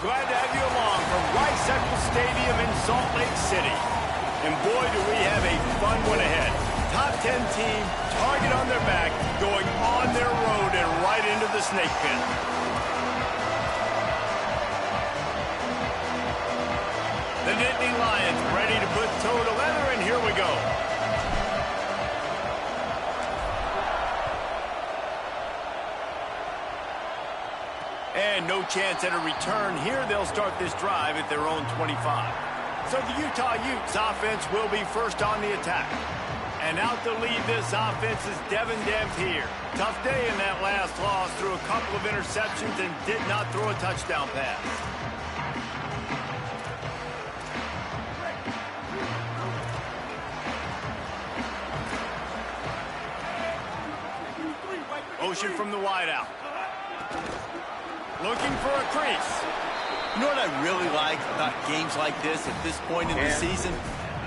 Glad to have you along from Rice Eccles Stadium in Salt Lake City. And boy, do we have a fun one ahead. Top 10 team, target on their back, going on their road and right into the snake pit. The Nittany Lions ready to put toe to leather, and here we go. And no chance at a return here. They'll start this drive at their own 25. So the Utah Utes offense will be first on the attack. And out to lead this offense is Devin Dampier. Tough day in that last loss, threw a couple of interceptions and did not throw a touchdown pass. Motion from the wideout. Looking for a crease. You know what I really like about games like this at this point in the season?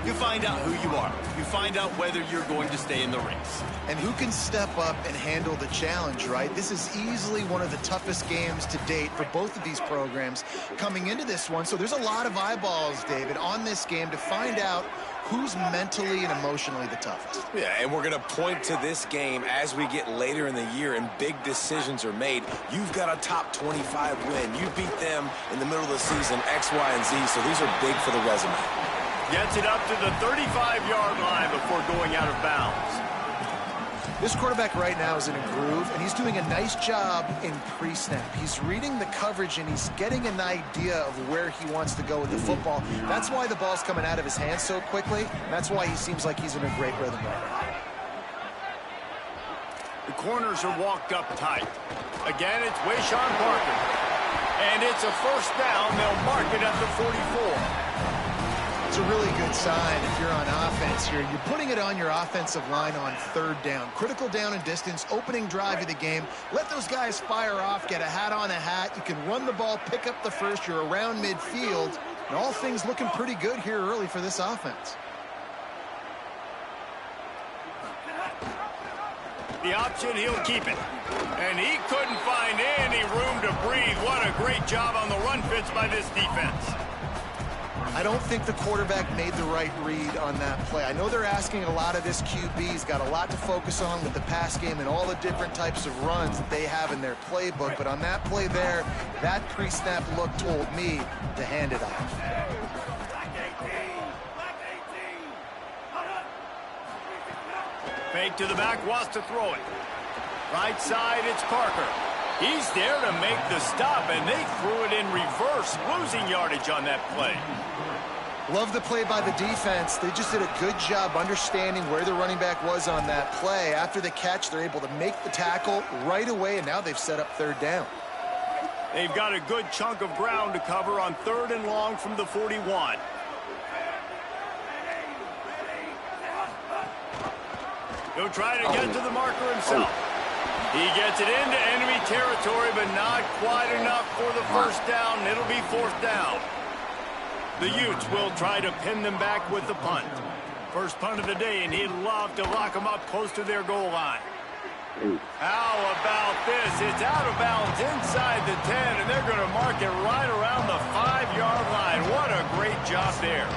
You find out who you are. You find out whether you're going to stay in the race. And who can step up and handle the challenge, right? This is easily one of the toughest games to date for both of these programs coming into this one. So there's a lot of eyeballs, David, on this game to find out who's mentally and emotionally the toughest. Yeah, and we're going to point to this game as we get later in the year and big decisions are made. You've got a top 25 win. You beat them in the middle of the season, X, Y, and Z, so these are big for the resume. Gets it up to the 35-yard line before going out of bounds. This quarterback right now is in a groove, and he's doing a nice job in pre-snap. He's reading the coverage, and he's getting an idea of where he wants to go with the football. That's why the ball's coming out of his hands so quickly, and that's why he seems like he's in a great rhythm right now. The corners are walked up tight. Again, it's Wayshawn Parker. And it's a first down. They'll mark it at the 44. It's a really good sign if you're on offense here. You're putting it on your offensive line on third down. Critical down and distance, opening drive of the game. Let those guys fire off, get a hat on a hat. You can run the ball, pick up the first. You're around midfield. And all things looking pretty good here early for this offense. The option, he'll keep it. And he couldn't find any room to breathe. What a great job on the run fits by this defense. I don't think the quarterback made the right read on that play. I know they're asking a lot of this QB. He's got a lot to focus on with the pass game and all the different types of runs that they have in their playbook. But on that play there, that pre-snap look told me to hand it off. Fake to the back, wants to throw it. Right side, it's Parker. He's there to make the stop, and they threw it in reverse, losing yardage on that play. Love the play by the defense. They just did a good job understanding where the running back was on that play. After the catch, they're able to make the tackle right away, and now they've set up third down. They've got a good chunk of ground to cover on third and long from the 41. He'll try to get to the marker himself. He gets it into enemy territory, but not quite enough for the first down. It'll be fourth down. The Utes will try to pin them back with the punt. First punt of the day, and he'd love to lock them up close to their goal line. How about this? It's out of bounds inside the 10, and they're going to mark it right around the 5-yard line. What a great job there.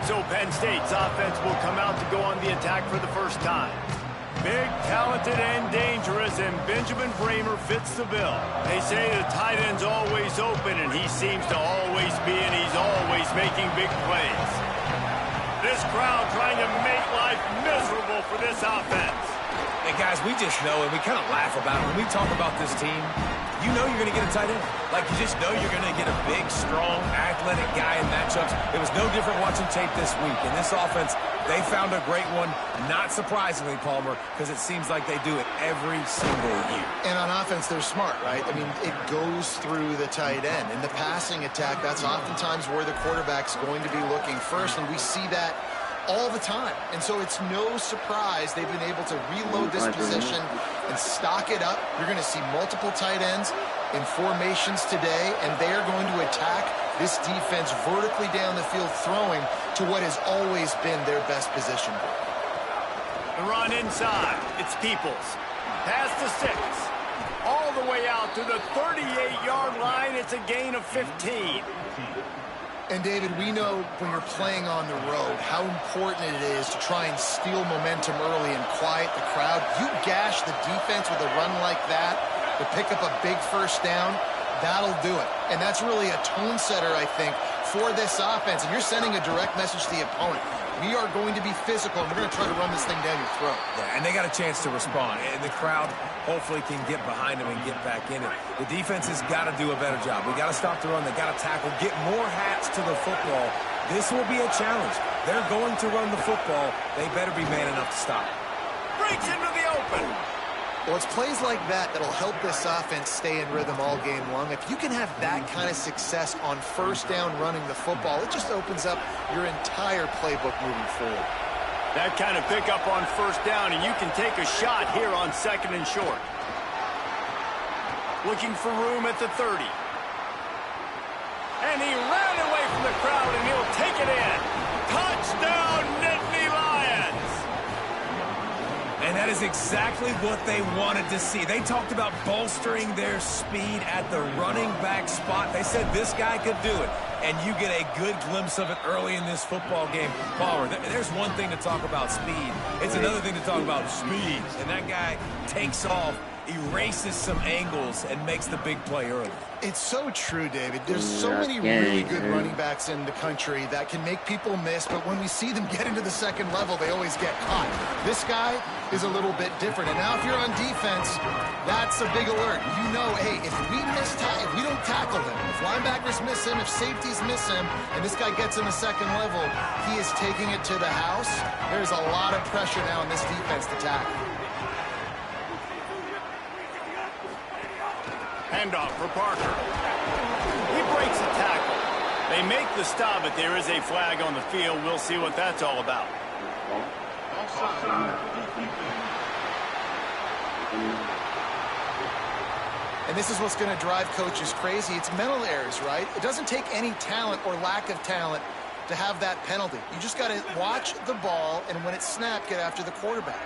So Penn State's offense will come out to go on the attack for the first time. Big, talented, and dangerous, and Benjamin Bramer fits the bill. They say the tight end's always open, and he seems to always be, and he's always making big plays. This crowd trying to make life miserable for this offense. And guys, we just know, and we kind of laugh about it. When we talk about this team, you know you're going to get a tight end. Like, you just know you're going to get a big, strong, athletic guy in matchups. It was no different watching tape this week. And this offense, they found a great one, not surprisingly, Palmer, because it seems like they do it every single year. And on offense, they're smart, right? I mean, it goes through the tight end. In the passing attack, that's oftentimes where the quarterback's going to be looking first, and we see that all the time. And so it's no surprise they've been able to reload this position and stock it up. You're going to see multiple tight ends in formations today, and they are going to attack this defense vertically down the field, throwing to what has always been their best position. The run inside. It's Peoples. Pass to 6. all the way out to the 38-yard line. It's a gain of 15. And, David, we know when you're playing on the road how important it is to try and steal momentum early and quiet the crowd. You gash the defense with a run like that to pick up a big first down, that'll do it. And that's really a tone setter, I think, for this offense. And you're sending a direct message to the opponent. We are going to be physical, and we're going to try to run this thing down your throat. Yeah, and they got a chance to respond. And the crowd hopefully can get behind them and get back in it. The defense has got to do a better job. We got to stop the run. They got to tackle, get more hats to the football. This will be a challenge. They're going to run the football. They better be man enough to stop it. Breaks into the open. Well, it's plays like that that'll help this offense stay in rhythm all game long. If you can have that kind of success on first down running the football, it just opens up your entire playbook moving forward. That kind of pickup on first down, and you can take a shot here on second and short. Looking for room at the 30. And he ran away from the crowd, and he'll take it in. Touchdown, Nittany Lions! And that is exactly what they wanted to see. They talked about bolstering their speed at the running back spot. They said this guy could do it. And you get a good glimpse of it early in this football game. Palmer, there's one thing to talk about speed. It's another thing to talk about speed. And that guy takes off, erases some angles, and makes the big play early. It's so true, David. There's so many really good running backs in the country that can make people miss, but when we see them get into the second level, they always get caught. This guy is a little bit different. And now if you're on defense, that's a big alert. You know, hey, if we don't tackle him, if linebackers miss him, if safeties miss him, and this guy gets in the second level, he is taking it to the house. There's a lot of pressure now on this defense to tackle. Handoff for Parker. He breaks the tackle. They make the stop, but there is a flag on the field. We'll see what that's all about. And this is what's going to drive coaches crazy. It's mental errors, right? It doesn't take any talent or lack of talent to have that penalty. You just got to watch the ball, and when it's snapped, get after the quarterback.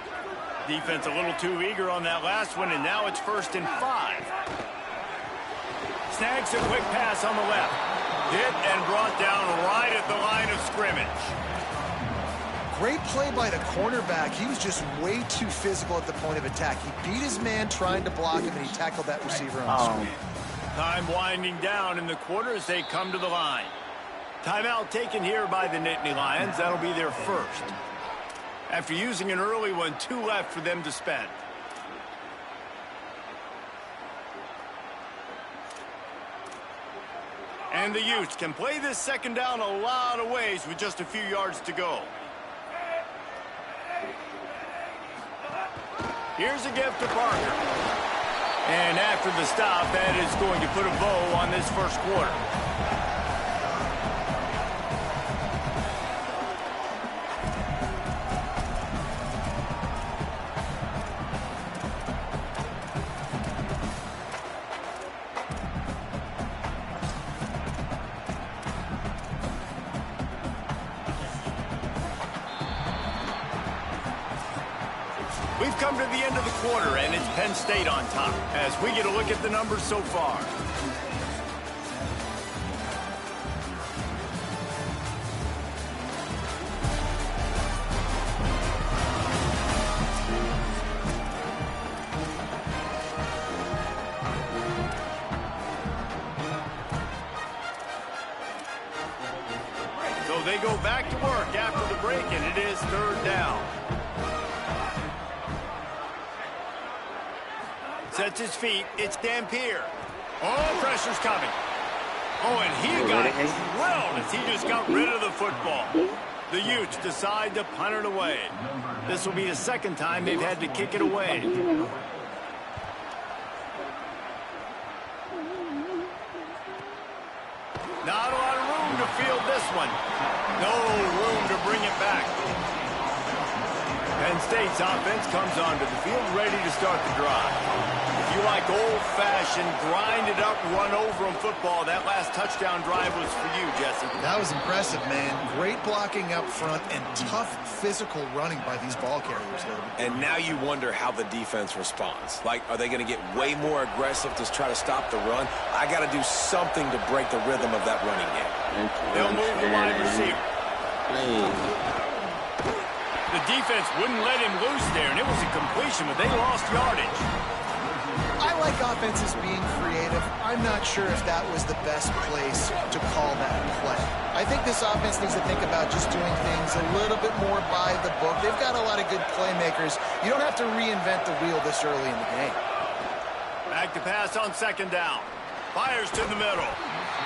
Defense a little too eager on that last one, and now it's 1st and 5. Snags a quick pass on the left. Hit and brought down right at the line of scrimmage. Great play by the cornerback. He was just way too physical at the point of attack. He beat his man trying to block him, and he tackled that receiver on the screen. Time winding down in the quarter as they come to the line. Timeout taken here by the Nittany Lions. That'll be their first. After using an early one, 2 left for them to spend. And the Utes can play this second down a lot of ways with just a few yards to go. Here's a gift to Parker. And after the stop, that is going to put a bow on this first quarter. We've come to the end of the quarter, and it's Penn State on top as we get a look at the numbers so far. So they go back to work after the break, and it is 3rd down. Sets his feet. It's Dampier. Oh, pressure's coming. Oh, and he got drilled as he just got rid of the football. The Utes decide to punt it away. This will be the second time they've had to kick it away. Not a lot of room to field this one. No room to bring it back. Penn Penn State's offense comes onto the field ready to start the drive. If you like old-fashioned, grinded-up, run-over-'em football, that last touchdown drive was for you, Jesse. That was impressive, man. Great blocking up front and tough physical running by these ball carriers, though. And now you wonder how the defense responds. Like, are they going to get way more aggressive to try to stop the run? I got to do something to break the rhythm of that running game. They'll move the wide receiver. The defense wouldn't let him loose there, and it was a completion, but they lost yardage. I like offenses being creative. I'm not sure if that was the best place to call that play. I think this offense needs to think about just doing things a little bit more by the book. They've got a lot of good playmakers. You don't have to reinvent the wheel this early in the game. Back to pass on second down. Fires to the middle.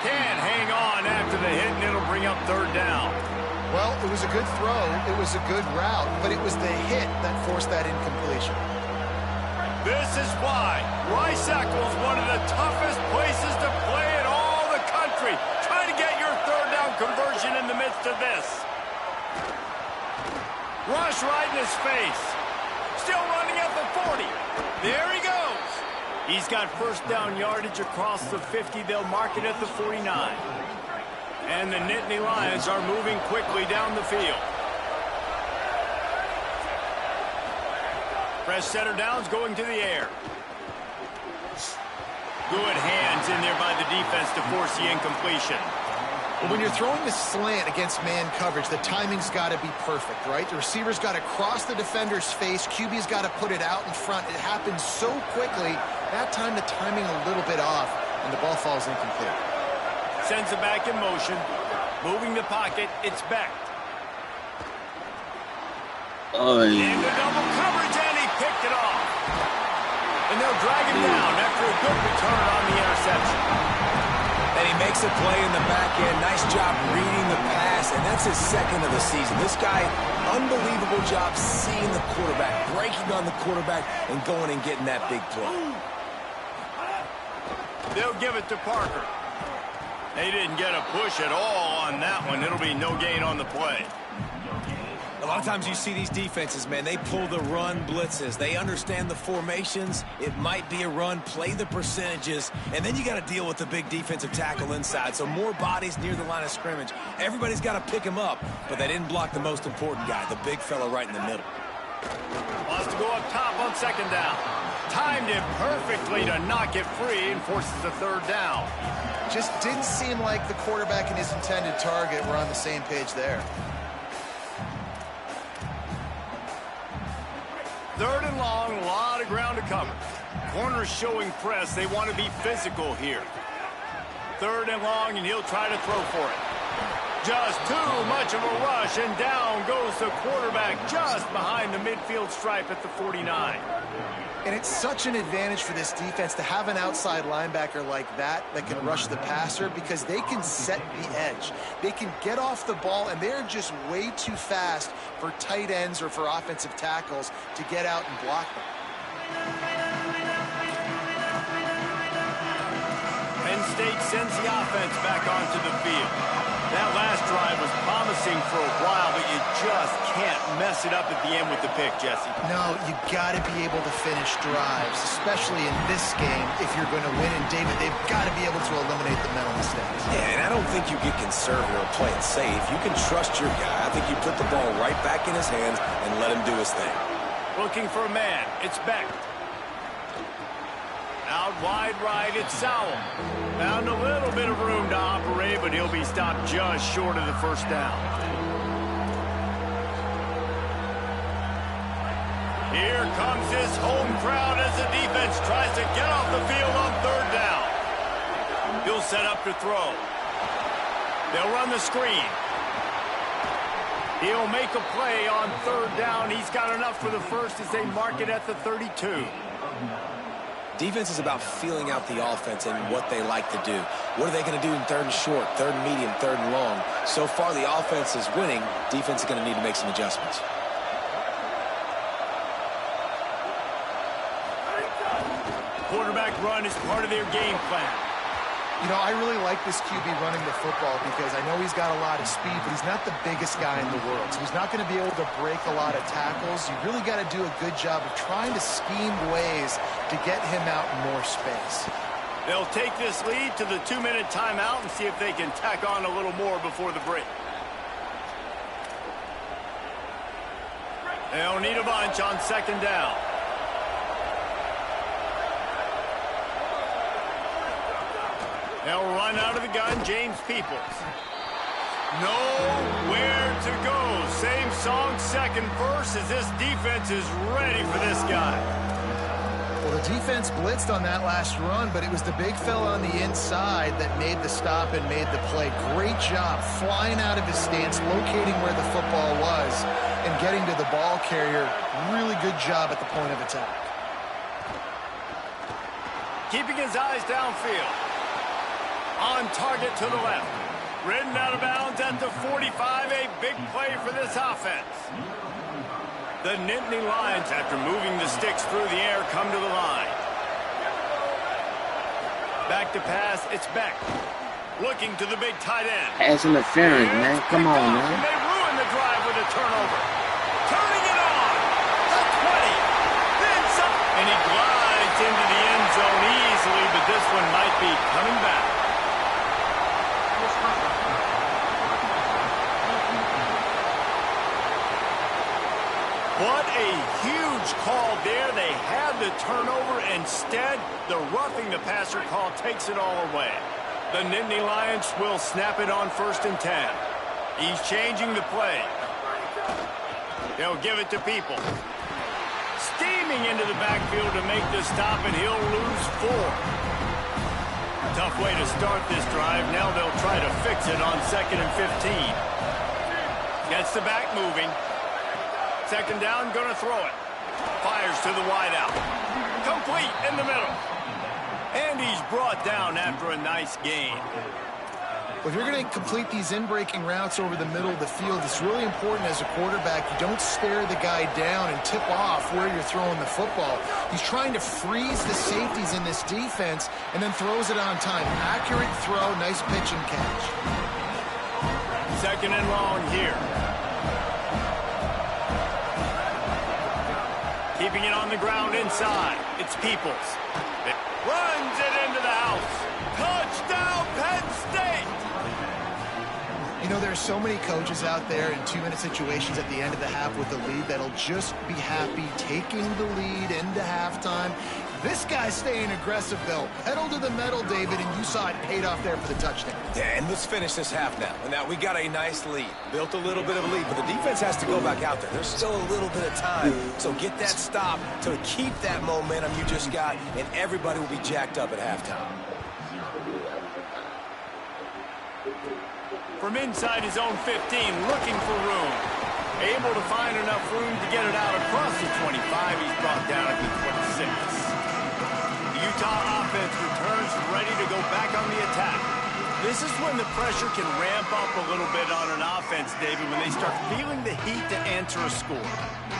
Can't hang on after the hit, and it'll bring up third down. Well, it was a good throw. It was a good route, but it was the hit that forced that incompletion. This is why Rice-Eccles is one of the toughest places to play in all the country. Try to get your third down conversion in the midst of this. Rush right in his face. Still running at the 40. There he goes. He's got first down yardage across the 50. They'll mark it at the 49. And the Nittany Lions are moving quickly down the field. Fresh center downs going to the air. Good hands in there by the defense to force the incompletion. Well, when you're throwing the slant against man coverage, the timing's got to be perfect, right? The receiver's got to cross the defender's face. QB's got to put it out in front. It happens so quickly. That time, the timing a little bit off, and the ball falls incomplete. Sends it back in motion. Moving the pocket, it's Beck. Into double coverage, and he picked it off. And they'll drag him down after a good return on the interception. And he makes a play in the back end. Nice job reading the pass, and that's his second of the season. This guy, unbelievable job seeing the quarterback, breaking on the quarterback, and going and getting that big play. They'll give it to Parker. They didn't get a push at all on that one. It'll be no gain on the play. A lot of times you see these defenses, man, they pull the run blitzes. They understand the formations. It might be a run, play the percentages, and then you got to deal with the big defensive tackle inside. So more bodies near the line of scrimmage. Everybody's got to pick him up, but they didn't block the most important guy, the big fella right in the middle. Wants to go up top on second down. Timed it perfectly to knock it free and forces the third down. Just didn't seem like the quarterback and his intended target were on the same page there. Third and long, a lot of ground to cover. Corners showing press. They want to be physical here. Third and long, and he'll try to throw for it. Just too much of a rush, and down goes the quarterback just behind the midfield stripe at the 49. And it's such an advantage for this defense to have an outside linebacker like that can rush the passer because they can set the edge. They can get off the ball, and they're just way too fast for tight ends or for offensive tackles to get out and block them. Penn State sends the offense back onto the field. That last drive was promising for a while, but you just can't mess it up at the end with the pick, Jesse. No, you got to be able to finish drives, especially in this game if you're going to win. And, David, they've got to be able to eliminate the mental mistakes. Yeah, and I don't think you get conservative or play it safe. You can trust your guy. I think you put the ball right back in his hands and let him do his thing. Looking for a man. It's Beck. Out wide right, it's Sowell. Found a little bit of room to operate, but he'll be stopped just short of the first down. Here comes his home crowd as the defense tries to get off the field on third down. He'll set up to throw. They'll run the screen. He'll make a play on third down. He's got enough for the first as they mark it at the 32. Defense is about feeling out the offense and what they like to do. What are they going to do in third and short, third and medium, third and long? So far, the offense is winning. Defense is going to need to make some adjustments. Quarterback run is part of their game plan. You know, I really like this QB running the football because I know he's got a lot of speed, but he's not the biggest guy in the world. So he's not going to be able to break a lot of tackles. You really got to do a good job of trying to scheme ways to get him out in more space. They'll take this lead to the 2-minute timeout and see if they can tack on a little more before the break. They'll need a bunch on second down. They'll run out of the gun, James Peoples. Nowhere to go. Same song, second verse, as this defense is ready for this guy. Well, the defense blitzed on that last run, but it was the big fella on the inside that made the stop and made the play. Great job flying out of his stance, locating where the football was, and getting to the ball carrier. Really good job at the point of attack. Keeping his eyes downfield. On target to the left. Ridden out of bounds at the 45. A big play for this offense. The Nittany Lions, after moving the sticks through the air, come to the line. Back to pass, it's Beck. Looking to the big tight end. Pass interference, man. Come on, man. And they ruin the drive with a turnover. Turning it on. The 20. Then some. And he glides into the end zone easily, but this one might be coming back. What a huge call there. They had the turnover. Instead, the roughing the passer call takes it all away. The Nittany Lions will snap it on 1st and 10. He's changing the play. They'll give it to People. Steaming into the backfield to make the stop, and he'll lose 4. Tough way to start this drive. Now they'll try to fix it on 2nd and 15. Gets the back moving. Second down, gonna throw it. Fires to the wideout. Complete in the middle. And he's brought down after a nice gain. Well, if you're going to complete these in-breaking routes over the middle of the field, it's really important as a quarterback you don't stare the guy down and tip off where you're throwing the football. He's trying to freeze the safeties in this defense and then throws it on time. Accurate throw, nice pitch and catch. Second and long here. Keeping it on the ground inside. It's Peoples. It runs it into the house. Touchdown, Penn State! You know, there are so many coaches out there in 2-minute situations at the end of the half with the lead that'll just be happy taking the lead into halftime. This guy's staying aggressive, though. Pedal to the metal, David, and you saw it paid off there for the touchdown. Yeah, and let's finish this half now. And now we got a nice lead. Built a little bit of a lead, but the defense has to go back out there. There's still a little bit of time. So get that stop to keep that momentum you just got, and everybody will be jacked up at halftime. From inside his own 15, looking for room. Able to find enough room to get it out across the 25. He's brought down at the 26. Utah offense returns ready to go back on the attack. This is when the pressure can ramp up a little bit on an offense, David, when they start feeling the heat to answer a score.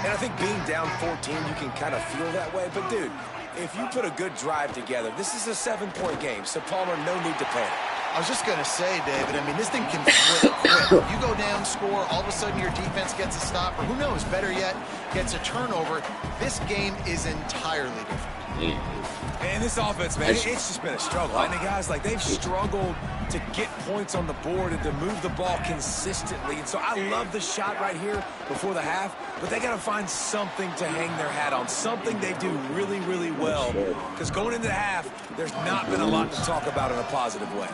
And I think being down 14, you can kind of feel that way. But, dude, if you put a good drive together, this is a 7-point game. So, Palmer, no need to panic. I was just going to say, David, I mean, this thing can flip quick. You go down, score, all of a sudden your defense gets a stop, or who knows, better yet, gets a turnover. This game is entirely different. And this offense, man, it's just been a struggle. I mean, guys, like, they've struggled to get points on the board and to move the ball consistently. And so I love the shot right here before the half, but they got to find something to hang their hat on, something they do really, really well. Because going into the half, there's not been a lot to talk about in a positive way.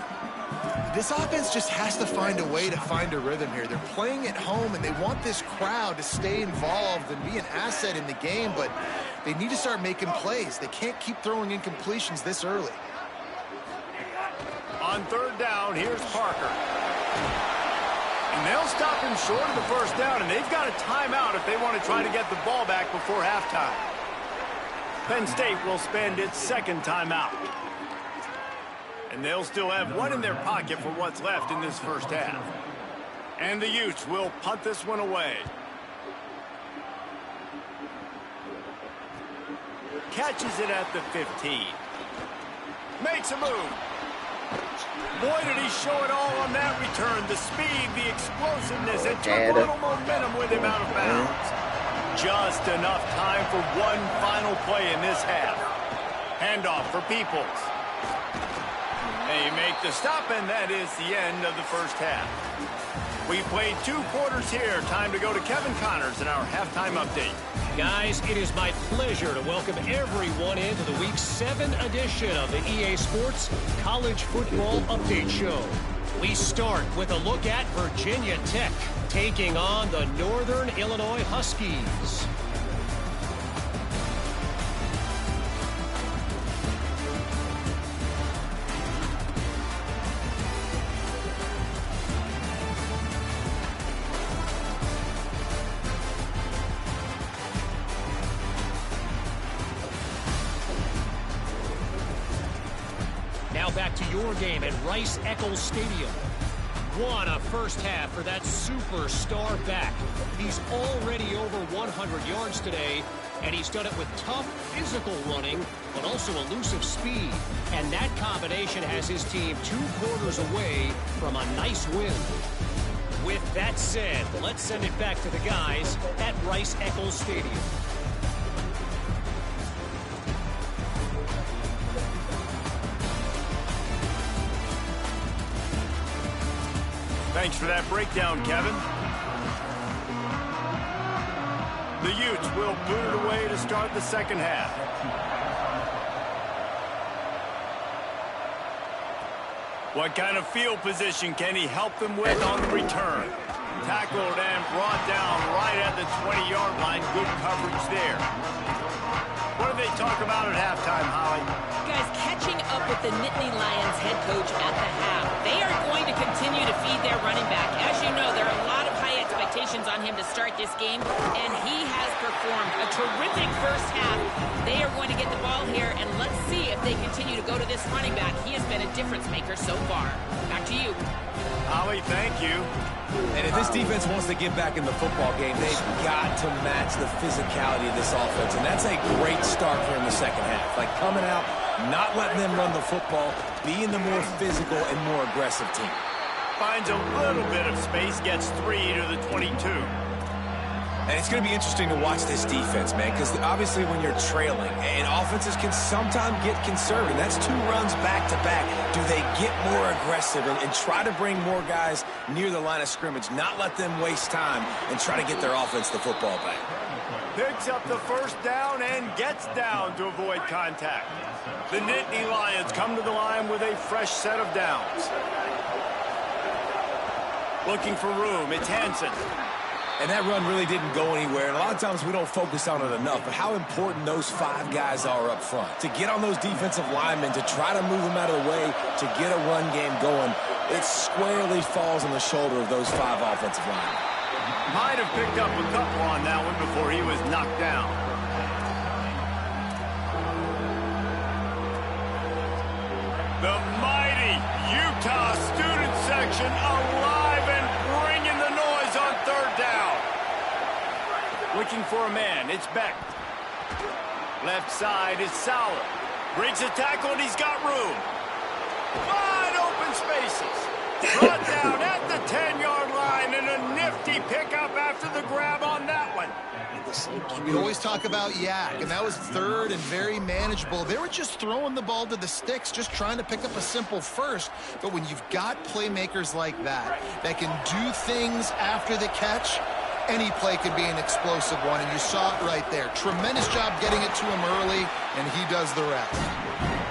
This offense just has to find a way to find a rhythm here. They're playing at home, and they want this crowd to stay involved and be an asset in the game, but they need to start making plays. They can't keep throwing incompletions this early. On third down, here's Parker. And they'll stop him short of the first down, and they've got a timeout if they want to try to get the ball back before halftime. Penn State will spend its second timeout. And they'll still have one in their pocket for what's left in this first half. And the Utes will punt this one away. Catches it at the 15. Makes a move. Boy, did he show it all on that return. The speed, the explosiveness, and took a little momentum with him out of bounds. Just enough time for one final play in this half. Handoff for Peoples. They make the stop, and that is the end of the first half. We played 2 quarters here. Time to go to Kevin Connors in our halftime update. Guys, it is my pleasure to welcome everyone into the Week 7 edition of the EA Sports College Football Update Show. We start with a look at Virginia Tech taking on the Northern Illinois Huskies. Now back to your game at Rice-Eccles Stadium. What a first half for that superstar back. He's already over 100 yards today, and he's done it with tough physical running, but also elusive speed. And that combination has his team 2 quarters away from a nice win. With that said, let's send it back to the guys at Rice-Eccles Stadium. Thanks for that breakdown, Kevin. The Utes will boot it away to start the second half. What kind of field position can he help them with on the return? Tackled and brought down right at the 20-yard line. Good coverage there. What did they talk about at halftime, Holly? Guys, catching up with the Nittany Lions head coach at the half. They are going to continue to feed their running back. As you know, there are a lot of high expectations on him to start this game, and he has performed a terrific first half. They are going to get the ball here, and let's see if they continue to go to this running back. He has been a difference maker so far. Back to you. Holly, thank you. And if this defense wants to get back in the football game, they've got to match the physicality of this offense. And that's a great start here in the second half. Like coming out, not letting them run the football, being the more physical and more aggressive team. Finds a little bit of space, gets 3 to the 22. And it's going to be interesting to watch this defense, man, because obviously when you're trailing, and offenses can sometimes get conservative. That's 2 runs back-to-back. Do they get more aggressive and try to bring more guys near the line of scrimmage, not let them waste time, and try to get their offense the football back? Picks up the first down and gets down to avoid contact. The Nittany Lions come to the line with a fresh set of downs. Looking for room, it's Hansen. And that run really didn't go anywhere. And a lot of times we don't focus on it enough. But how important those 5 guys are up front. To get on those defensive linemen, to try to move them out of the way, to get a run game going, it squarely falls on the shoulder of those 5 offensive linemen. Might have picked up a couple on that one before he was knocked down. The mighty Utah student section alive and bringing the noise on third down. Looking for a man, it's Beck. Left side is Sauer. Breaks a tackle and he's got room. Wide open spaces. Brought down at the 10-yard line and a nifty pickup after the grab on that one. We always talk about Yak, and that was third and very manageable. They were just throwing the ball to the sticks, just trying to pick up a simple first. But when you've got playmakers like that can do things after the catch, any play could be an explosive one, and you saw it right there. Tremendous job getting it to him early, and he does the rest.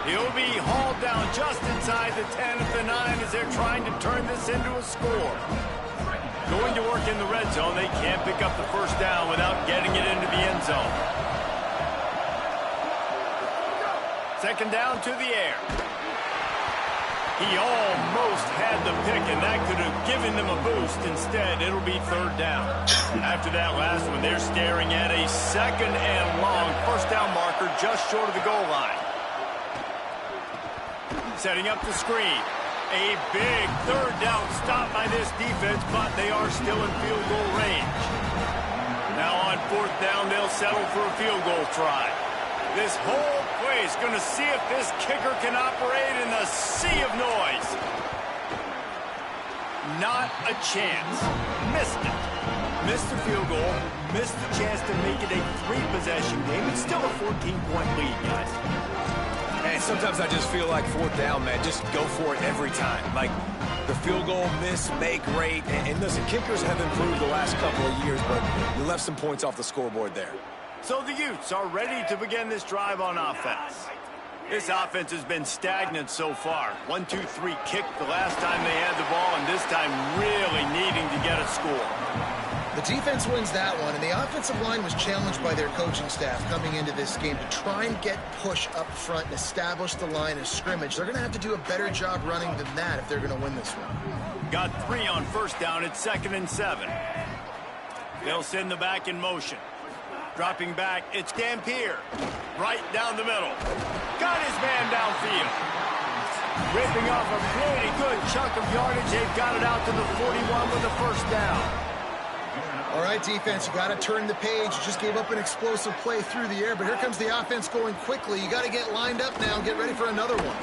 He'll be hauled down just inside the 10 at the 9 as they're trying to turn this into a score. Going to work in the red zone, they can't pick up the first down without getting it into the end zone. Second down to the air. He almost had the pick, and that could have given them a boost. Instead, it'll be third down. After that last one, they're staring at a second and long first down marker just short of the goal line. Setting up the screen. A big third down stop by this defense, but they are still in field goal range. Now on fourth down, they'll settle for a field goal try. This whole place going to see if this kicker can operate in the sea of noise. Not a chance. Missed it. Missed the field goal. Missed the chance to make it a 3-possession game. It's still a 14-point lead, guys. And sometimes I just feel like fourth down, man. Just go for it every time. Like the field goal miss, make rate. And listen, kickers have improved the last couple of years, but you left some points off the scoreboard there. So the Utes are ready to begin this drive on offense. This offense has been stagnant so far. 1-2-3 kick the last time they had the ball, and this time really needing to get a score. The defense wins that one, and the offensive line was challenged by their coaching staff coming into this game to try and get push up front and establish the line of scrimmage. They're going to have to do a better job running than that if they're going to win this one. Got 3 on first down. It's 2nd and 7. They'll send the back in motion. Dropping back, it's Dampier. Right down the middle. Got his man downfield. Ripping off a pretty good chunk of yardage. They've got it out to the 41 with a first down. All right, defense, you got to turn the page. You just gave up an explosive play through the air, but here comes the offense going quickly. You got to get lined up now and get ready for another one.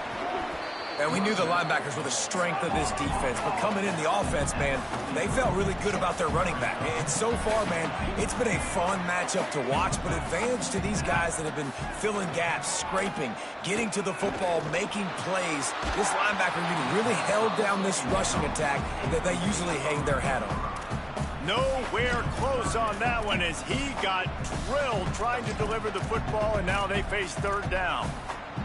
And we knew the linebackers were the strength of this defense, but coming in the offense, man, they felt really good about their running back. And so far, man, it's been a fun matchup to watch, but advantage to these guys that have been filling gaps, scraping, getting to the football, making plays. This linebacker unit really held down this rushing attack that they usually hang their hat on. Nowhere close on that one as he got drilled trying to deliver the football, and now they face 3rd down.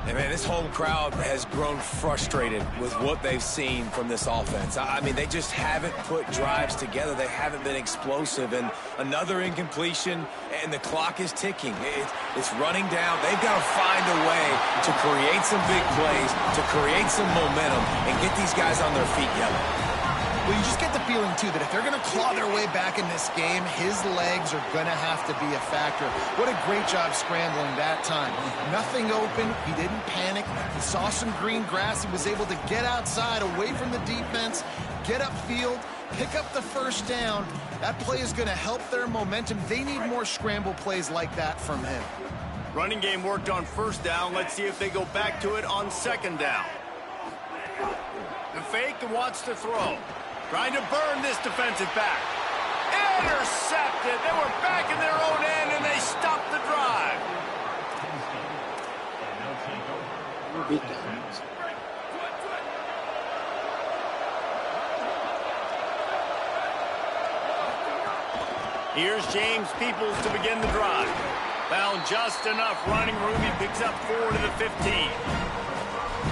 Hey, man, this home crowd has grown frustrated with what they've seen from this offense. I mean, they just haven't put drives together. They haven't been explosive, and another incompletion, and the clock is ticking. It's running down. They've got to find a way to create some big plays, to create some momentum, and get these guys on their feet yelling. Well, you just get the feeling, too, that if they're going to claw their way back in this game, his legs are going to have to be a factor. What a great job scrambling that time. Nothing open. He didn't panic. He saw some green grass. He was able to get outside, away from the defense, get upfield, pick up the first down. That play is going to help their momentum. They need more scramble plays like that from him. Running game worked on first down. Let's see if they go back to it on 2nd down. The fake and wants to throw. Trying to burn this defensive back. Intercepted. They were back in their own end, and they stopped the drive. Here's James Peoples to begin the drive. Found just enough running room. He picks up 4 to the 15.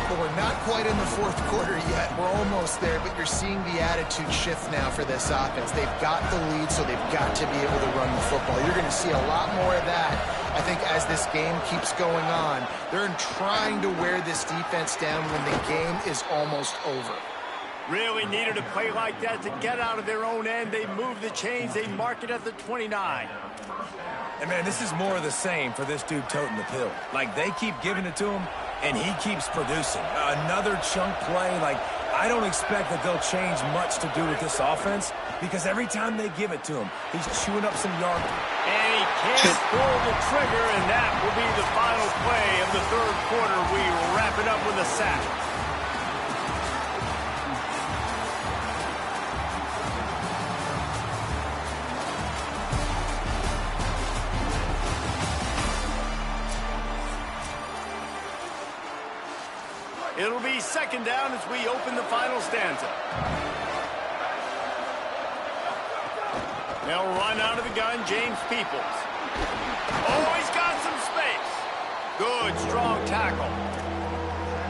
But we're not quite in the 4th quarter yet. We're almost there, but you're seeing the attitude shift now for this offense. They've got the lead, so they've got to be able to run the football. You're going to see a lot more of that, I think, as this game keeps going on. They're trying to wear this defense down when the game is almost over. Really needed a play like that to get out of their own end. They move the chains. They mark it at the 29. And, man, this is more of the same for this dude toting the pill. Like, they keep giving it to him, and he keeps producing. Another chunk play. Like, I don't expect that they'll change much to do with this offense because every time they give it to him, he's chewing up some yardage. And he can't pull the trigger, and that will be the final play of the 3rd quarter. We wrap it up with a sack. It'll be 2nd down as we open the final stanza. They'll run out of the gun, James Peoples. Oh, he's got some space. Good, strong tackle.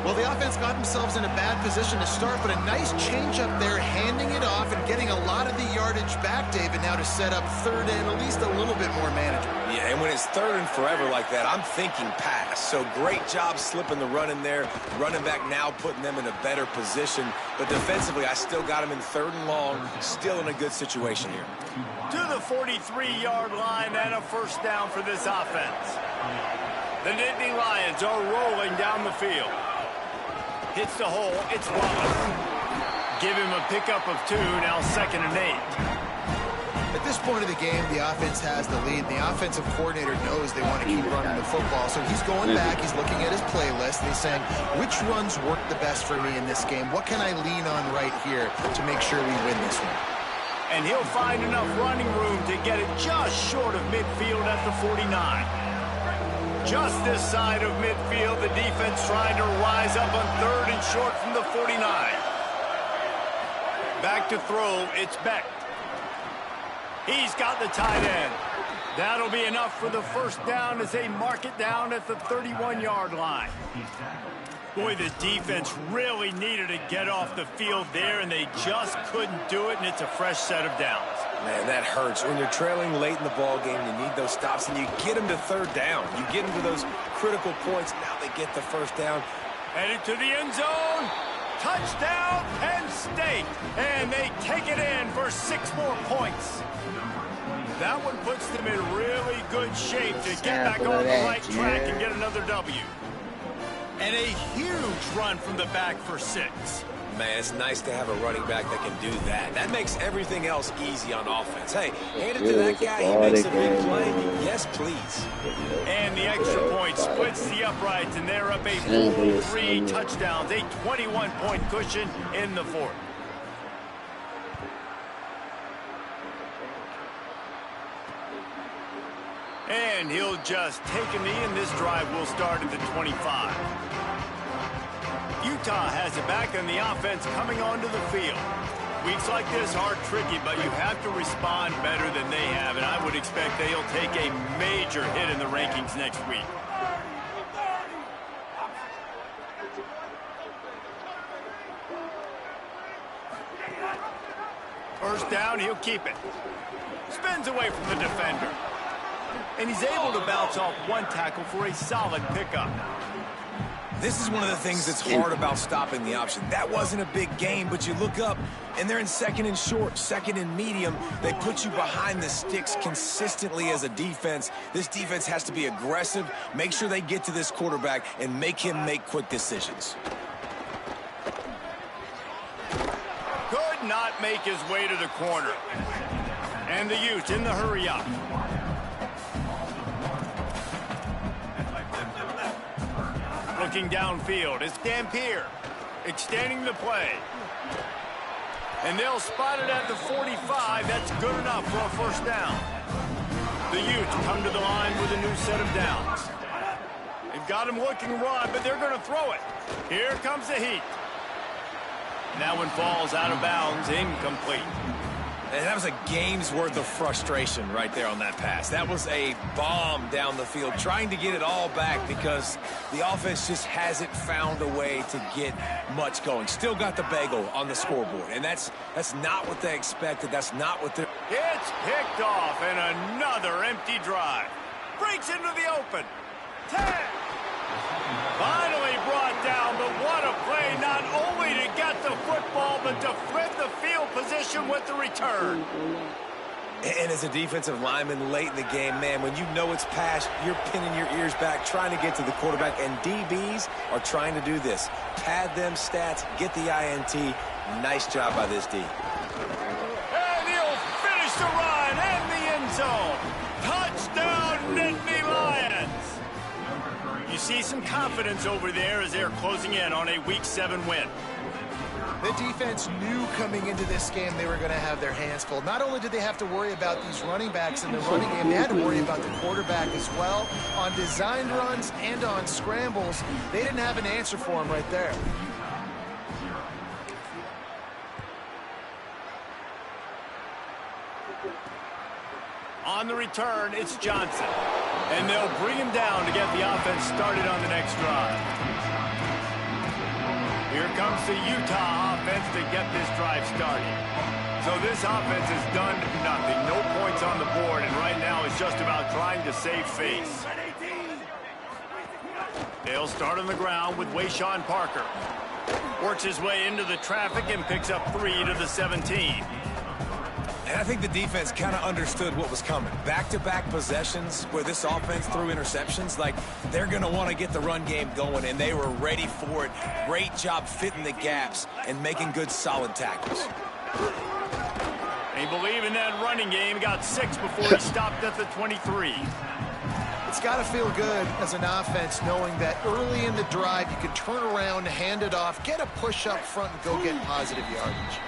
Well, the offense got themselves in a bad position to start, but a nice change up there, handing it off and getting a lot of the yardage back, David, now to set up 3rd and at least a little bit more manageable. Yeah, and when it's 3rd and forever like that, I'm thinking pass. So great job slipping the run in there. Running back now putting them in a better position. But defensively, I still got them in 3rd and long. Still in a good situation here. To the 43-yard line and a first down for this offense. The Nittany Lions are rolling down the field. Hits the hole. It's Wallace. Give him a pickup of 2. Now 2nd and 8. At this point of the game, the offense has the lead. The offensive coordinator knows they want to keep running the football. So he's going back, he's looking at his playlist, and he's saying, which runs work the best for me in this game? What can I lean on right here to make sure we win this one? And he'll find enough running room to get it just short of midfield at the 49. Just this side of midfield, the defense trying to rise up on 3rd and short from the 49. Back to throw, it's Beck. He's got the tight end. That'll be enough for the first down as they mark it down at the 31-yard line. Boy, the defense really needed to get off the field there, and they just couldn't do it, and it's a fresh set of downs. Man, that hurts. When you're trailing late in the ball game, you need those stops, and you get them to 3rd down. You get them to those critical points. Now they get the first down. Headed to the end zone. Touchdown, Penn State. And they take it in for 6 more points. That one puts them in really good shape to get back on the right track and get another W. And a huge run from the back for 6. Man, it's nice to have a running back that can do that. That makes everything else easy on offense. Hey, hand it to that guy. He makes a big play. Yes, please. And the extra point splits the uprights, and they're up a full 3 touchdowns, a 21-point cushion in the 4th. And he'll just take a knee, and this drive will start at the 25. Utah has it back, and the offense coming onto the field. Weeks like this are tricky, but you have to respond better than they have, and I would expect they'll take a major hit in the rankings next week. First down, he'll keep it. Spins away from the defender. And he's able to bounce off 1 tackle for a solid pickup. This is one of the things that's hard about stopping the option. That wasn't a big gain, but you look up, and they're in 2nd and short, 2nd and medium. They put you behind the sticks consistently as a defense. This defense has to be aggressive, make sure they get to this quarterback, and make him make quick decisions. Could not make his way to the corner. And the Utes in the hurry up. Looking downfield, it's Dampier extending the play. And they'll spot it at the 45. That's good enough for a first down. The Utes come to the line with a new set of downs. They've got him looking run, but they're going to throw it. Here comes the heat. And that one falls out of bounds, incomplete. And that was a game's worth of frustration right there on that pass. That was a bomb down the field, trying to get it all back because the offense just hasn't found a way to get much going. Still got the bagel on the scoreboard, and that's not what they expected. That's not what they're... It's picked off, and another empty drive. Breaks into the open. 10. Finally brought down, but what a play, not only to get the football, but to flip the field position with the return. And as a defensive lineman late in the game, man, when you know it's passed, you're pinning your ears back, trying to get to the quarterback, and DBs are trying to do this. Pad them stats, get the INT. Nice job by this D. And he'll finish the run in the end zone. Touchdown, Nittany Lions. You see some confidence over there as they're closing in on a Week 7 win. The defense knew coming into this game they were going to have their hands full. Not only did they have to worry about these running backs in the running game, they had to worry about the quarterback as well. On designed runs and on scrambles, they didn't have an answer for him right there. On the return, it's Johnson. And they'll bring him down to get the offense started on the next drive. Here comes the Utah offense to get this drive started. So this offense has done nothing. No points on the board, and right now it's just about trying to save face. They'll start on the ground with Wayshawn Parker. Works his way into the traffic and picks up 3 to the 17. And I think the defense kind of understood what was coming. Back-to-back possessions where this offense threw interceptions, like they're going to want to get the run game going, and they were ready for it. Great job fitting the gaps and making good, solid tackles. They believe in that running game. Got 6 before he stopped at the 23. It's got to feel good as an offense knowing that early in the drive you can turn around, hand it off, get a push up front, and go get positive yardage.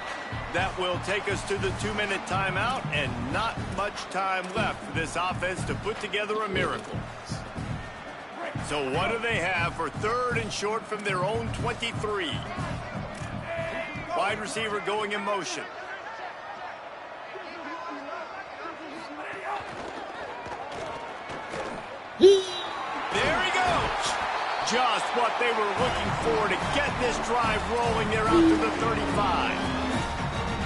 That will take us to the 2-minute timeout, and not much time left for this offense to put together a miracle. So what do they have for 3rd and short from their own 23? Wide receiver going in motion. There he goes. Just what they were looking for to get this drive rolling there out to the 35.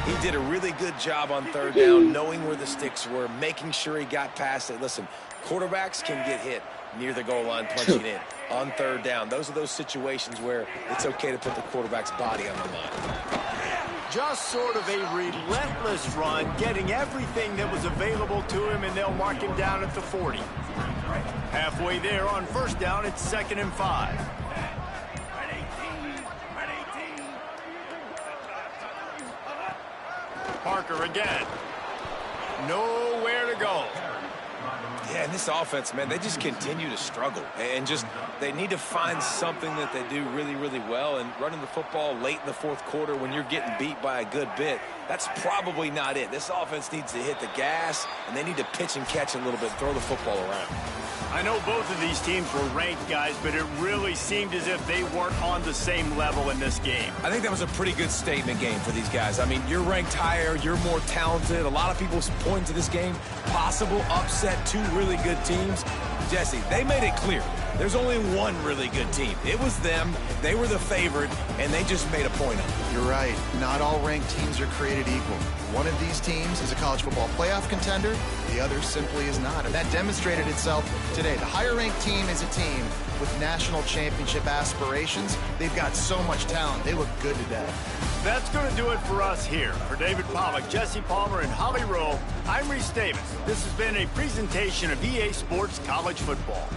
He did a really good job on 3rd down, knowing where the sticks were, making sure he got past it. Listen, quarterbacks can get hit near the goal line punching in on 3rd down. Those are those situations where it's okay to put the quarterback's body on the line. Just sort of a relentless run, getting everything that was available to him, and they'll mark him down at the 40. Halfway there on 1st down, it's 2nd and 5. Parker again. Nowhere to go. Yeah, and this offense, man, they just continue to struggle. And just, they need to find something that they do really, really well. And running the football late in the 4th quarter when you're getting beat by a good bit, that's probably not it. This offense needs to hit the gas, and they need to pitch and catch a little bit, throw the football around. I know both of these teams were ranked, guys, but it really seemed as if they weren't on the same level in this game. I think that was a pretty good statement game for these guys. I mean, you're ranked higher, you're more talented. A lot of people point to this game, possible upset, 2 really good teams. Jesse, they made it clear. There's only one really good team. It was them. They were the favorite, and they just made a point of it. You're right. Not all ranked teams are created equal. One of these teams is a college football playoff contender. The other simply is not. And that demonstrated itself today. The higher-ranked team is a team with national championship aspirations. They've got so much talent. They look good today. That's going to do it for us here. For David Pollack, Jesse Palmer, and Holly Rowe, I'm Reese Davis. This has been a presentation of EA Sports College Football.